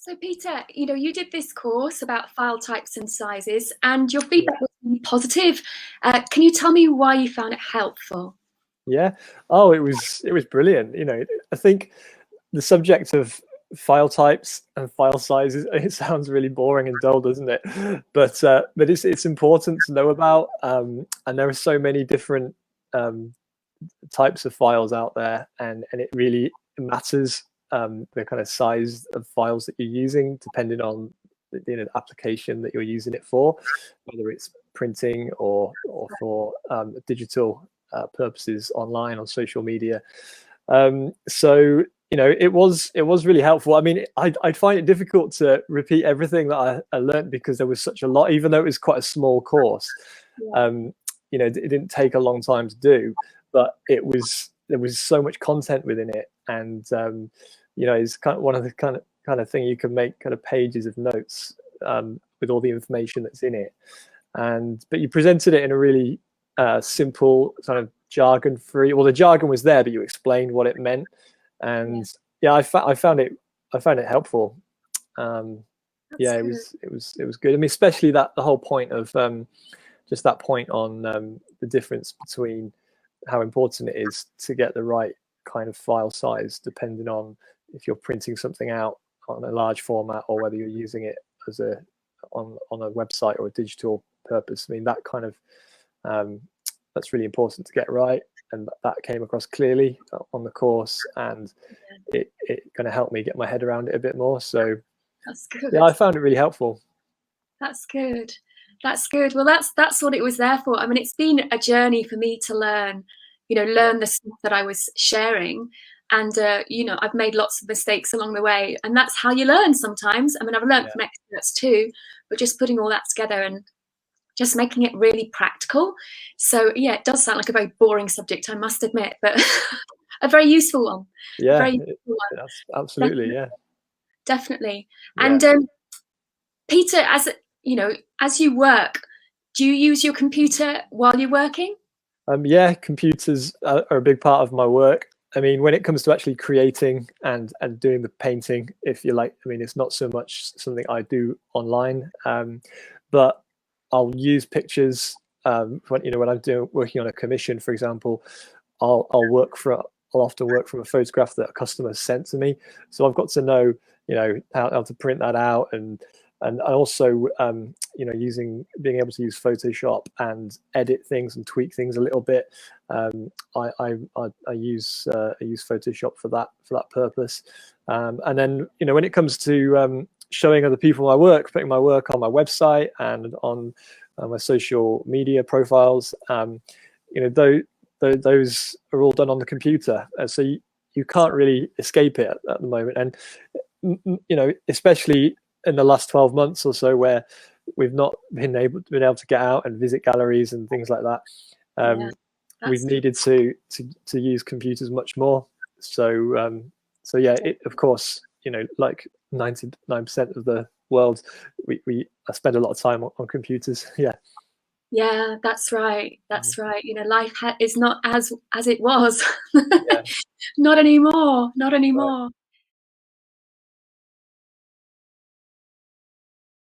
So Peter, you did this course about file types and sizes, and your Yeah. feedback was really positive. Can you tell me why you found it helpful? Yeah. Oh, it was brilliant. I think the subject of file types and file sizes, it sounds really boring and dull, doesn't it? But it's important to know about. And there are so many different um, types of files out there, and it really matters the kind of size of files that you're using, depending on the application that you're using it for, whether it's printing or for digital purposes online on social media. So it was really helpful. I mean, I find it difficult to repeat everything that I learned because there was such a lot, even though it was quite a small course. Yeah, It didn't take a long time to do, but there was so much content within it, and it's kind of one of the kind of thing you can make kind of pages of notes with all the information that's in it, but you presented it in a really simple kind of jargon free. Well, the jargon was there, but you explained what it meant, yeah, and yeah, I found it helpful. that's Yeah, it good. was it was it was good. I mean, especially that the whole point of just that point on the difference between how important it is to get the right kind of file size, depending on if you're printing something out on a large format or whether you're using it as on a website or a digital purpose. I mean, that kind of that's really important to get right, and that came across clearly on the course, and it kind of helped me get my head around it a bit more. So That's yeah, good. I found it really helpful. That's good. That's good. Well, that's what it was there for. I mean, it's been a journey for me to learn, Yeah, learn the stuff that I was sharing. And I've made lots of mistakes along the way, and that's how you learn sometimes. I mean, I've learned yeah, from experts too, but just putting all that together and just making it really practical. So yeah, it does sound like a very boring subject, I must admit, but a very useful one. A yeah. very useful one. That's absolutely, Definitely. yeah, Definitely. yeah. And Peter, as you work, do you use your computer while you're working? Yeah, computers are a big part of my work. I mean, when it comes to actually creating and doing the painting, if you like, I mean, it's not so much something I do online, but I'll use pictures when I'm doing working on a commission, for example. I'll often work from a photograph that a customer sent to me, so I've got to know how to print that out, and I also being able to use Photoshop and edit things and tweak things a little bit. I use Photoshop for that purpose. And then when it comes to showing other people my work, putting my work on my website and on my social media profiles, those are all done on the computer, so you can't really escape it at the moment. And especially in the last 12 months or so, where we've not been able to get out and visit galleries and things like that. Yeah, We've that's needed to use computers much more. So yeah, of course, like 99% of the world, we spend a lot of time on computers. Yeah, yeah, that's right. That's right. Life is not as it was. yeah, Not anymore. Not right. anymore.